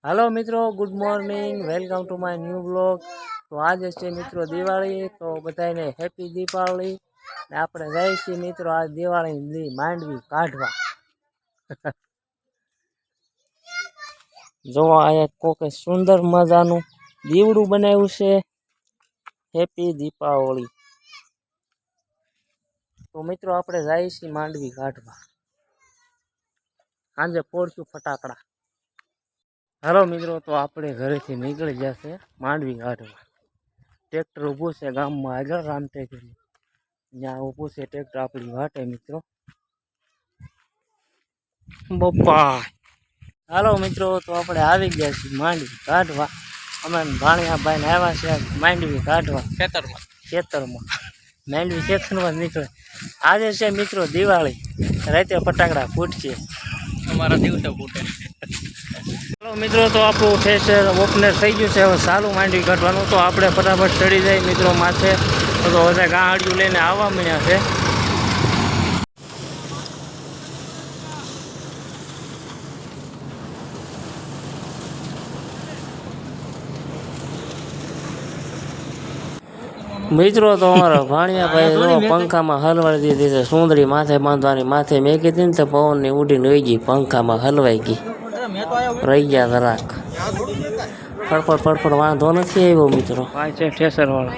Hello मित्रों, good morning, welcome to my new blog. तो आज है मित्रों दिवाળી, तो बधाने हैप्पी दीपावली। આપણે જાય છીએ મિત્રો આ દિવાળી માંડવી કાઢવા। જો આ કોકે સુંદર મજાનું દીવડું બનાવ્યું છે। હેપી દીપાવળી। તો મિત્રો આપણે જાય છીએ માંડવી કાઢવા। સાંજે ફોડશું ફટાકડા। हेलो मित्रों, तो आपणे घरे थी निकली जैसे मांडवी काढ़वा। ट्रेक्टर ऊभू से गाम में आगे रामटेक यहाँ ऊभू से ट्रेक्टर अपनी वाटे मित्रों। बप्पा हेलो मित्रों, तो आपणे आवी गया छे मांडवी काढ़वा। अमे भाणिया भाई ने आव्या छे मांडवी काढ़वा खेतर में मांडवी खेतर में निकले। आज छे मित्रों दिवाળી, राते फटाकड़ा फूटशे, अमारा दिवसे फूटे। हेलो मित्रों, तो आपू ठेसर ओपनर थी गयु है, हवे चालू मांडवी काढवानुं। तो आपणे फटाफट चढ़ी जाए मित्रों माथे। तो बधा गाड़ियों लईने आववा मळ्या छे। मित्रों, तो अमारा भाणिया भाई पंखा में हलवाई दीधी है सुंदरी माथे बांधवानी। माथे मेकी थी तो पवन ने उड़ीने वही गई, पंखा में हलवाई गई, रही गया जराक। फड़फड़ फड़फड़ वांधो नहीं आव्यो मित्रों। ठेसर वाला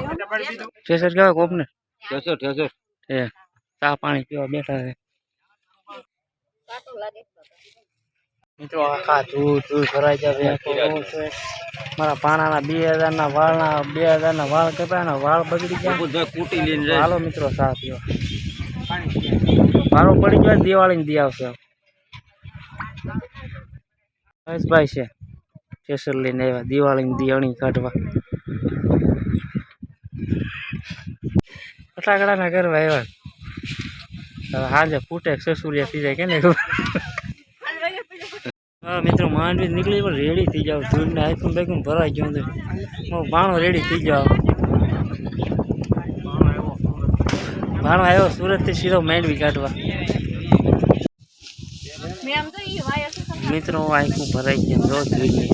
ठेसर क्या कोपने ठेसर ठेसर चा पानी पीवा बैठा है मित्रों। आखा दूर दूर भराई जावे। मारा पाना 2000 ना वाल ना 2000 ना वाल कपाया ना वाल बगड़ी गया। कूटी लीने हालो मित्रों चा पीवा। वालो पड़ी गयो दिवाળી दी आवशे। बस भाई छे ठेसर लईने आव्या दिवाળી दी अणी काढवा। फटाकड़ा ना करवा आव्या। हाजे फूटे ससुरिया थी जाए के ने। हाँ मित्रों, मांडवी निकली पर रेडी थी जाओ। दूर ने आईफोन बैकून भराई गयो अंदर। भाणो रेडी थी जाओ। भाणो आयो सूरत थी सीधो मांडवी काढवा। मित्रों आईफोन भराई गया रोज जोईए।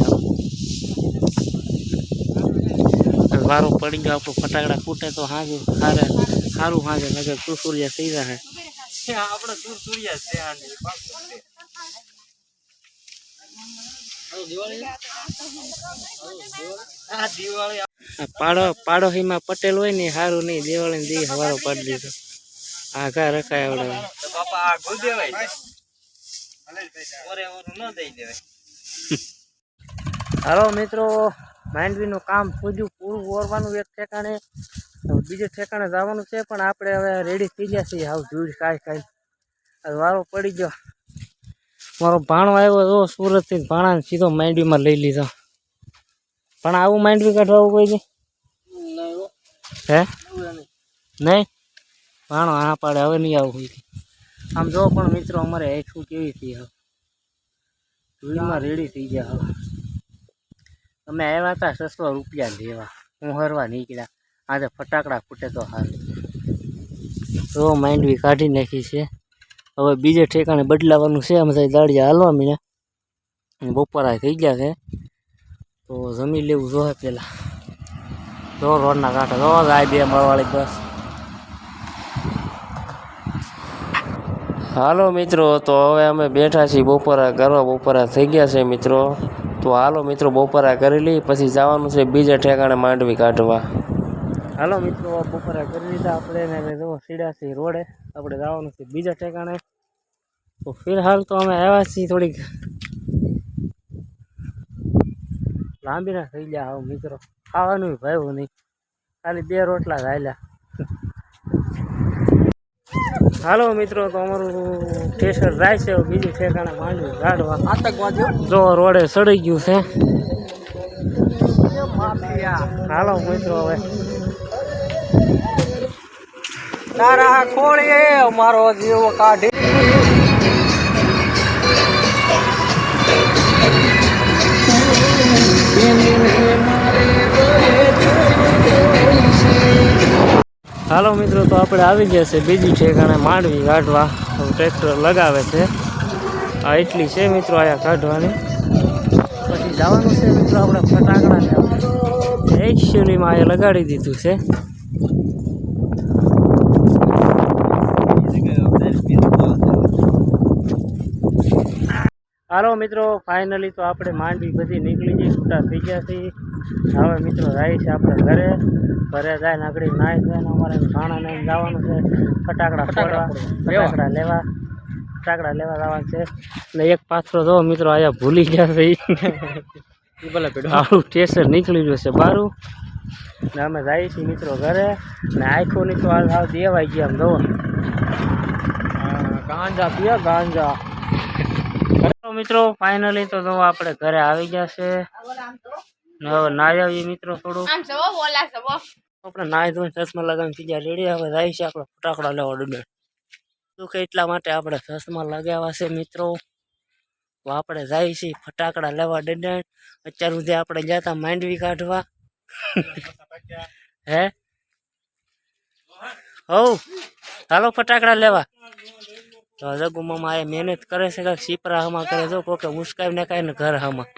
वारो पड़ी गयो आपको फटाकड़ा फूटे तो हाजे हारे हारू हाजे नगर सुरसुरिया थी जाए। आपणे सुरसुरिया छे आनी पाड़ो पाड़ो ही में पटेल होय ने हारू नहीं दिवाળી दी हवारो पाड़ दीधो। आघा रखाय आवडे तो बापा आ गो देवाय ओरे ओर न दई देवाय। हेलो मित्रों, मांडवी नु काम पूजू पूરું ઓરવાનું એક ઠેકાણે બીજે ઠેકાણે જવાનું છે। પણ આપણે હવે રેડી થઈ ગયા છીએ। હાવ ધૂળ કાઈ કાઈ વારો પડી ગયો। मारो भाणो आव्यो तो सूरत थी भाणा सीधो मांडवी में लई लीधो। पण आવું मांडवी काढवा कोई नहीं है नहीं भाणो हाँ पाड़े हवे नहीं आવું। आम जो पण मित्रों अमारे हेठू केवी थी धूल में रेडी थी गया। अमे आव्या था 600 रुपया लेवा। हूँ हरवा निकळ्या। आज फटाकड़ा फूटे तो हाल। तो मांडवी काढी नाखी छे। હવે બીજે ઠેકાણે બદલાવાનું છે। અમે દાડિયા હાલવા મીના બપોરા થઈ ગયા છે। તો જમી લેવું જોઈએ પેલા। જો રોડના કાંઠે જો જાય બે માળવાળી બસ। હાલો મિત્રો, તો હવે અમે બેઠા છીએ બપોરા કરવા। બપોરા થઈ ગયા છે મિત્રો। તો હાલો મિત્રો બપોરા કરી લઈ પછી જવાનું છે બીજે ઠેકાણે માંડવી કાઢવા। હાલો મિત્રો બપોરા કરી લીધા આપણે ને જો સીડા છે રોડે। આપણે જવાનું છે બીજા ઠેકાણે। तो फिलहाल तो અમે આવ્યા છીએ થોડીક લાંબી ના થઈ ગયા હાવ મિત્રો। ખાવાનું ભાવ્યું નહીં, ખાલી 2 રોટલા જ હાલ્યા। હાલો મિત્રો, તો અમારું ઠેસર જાય છે બીજું ઠેકાણે માંડવી કાઢવા। આતંકવાદીઓ જો રોડે સડી ગયું છે। હાલો મિત્રો હવે તારા ખોળીએ મારો જીવ કાઢી। हालो मित्रों, तो आपणे आवी गया छे बीजी ठेकाणे मांडवी काढवा। ट्रेक्टर लगावे छे आ एटली छे मित्रों आया काढवानी। પછી જવાનું છે મિત્રો આપણે ફટાકડા લેવા. એક્ચ્યુઅલીમાં અહીંયા લગાડી દીધું છે. હાલો મિત્રો, ફાઇનલી તો આપણે માંડવી બધી નીકળી ગઈ, છૂટા થઈ ગયા છીએ. હવે મિત્રો જાય છે આપણે ઘરે જાય ને આગળ નાહી ધોઈને અમારે ખાણા ને જવાનું છે ફટાકડા લેવા જવાનું છે. ને એક પાથરો જો મિત્રો અહીંયા ભૂલી ગયા છે. આવું સ્ટેશન નીકળી ગયું છે બારું ને અમે જઈએ છીએ મિત્રો ઘરે. ને આંખોની તો હાલ દેવાઈ ગયા આમ જવો ગાંજા પીએ ગાંજા. મિત્રો ફાઇનલી તો જો આપણે ઘરે આવી ગયા છે. હવે નાહી આવીએ મિત્રો થોડું આપણે નાહી ધોઈને ચશ્મા લગાવીને બીજા રેડી. હવે જાય છે આપણે ફટાકડા લેવા ડુડે શું કે એટલા માટે આપણે ચશ્મા લગાવ્યા છે મિત્રો. આપણે જાય છીએ ફટાકડા લેવા ડડે. અત્યાર સુધી આપણે ગયા હતા માંડવી કાઢવા. હે હવ હાલો ફટાકડા લેવા. તો જગુ મામા આ મહેનત કરે છે, કાંઈક સીપરા હમા કરે જો કોકે ઉસકાવી નાખાય ને ઘર હમા.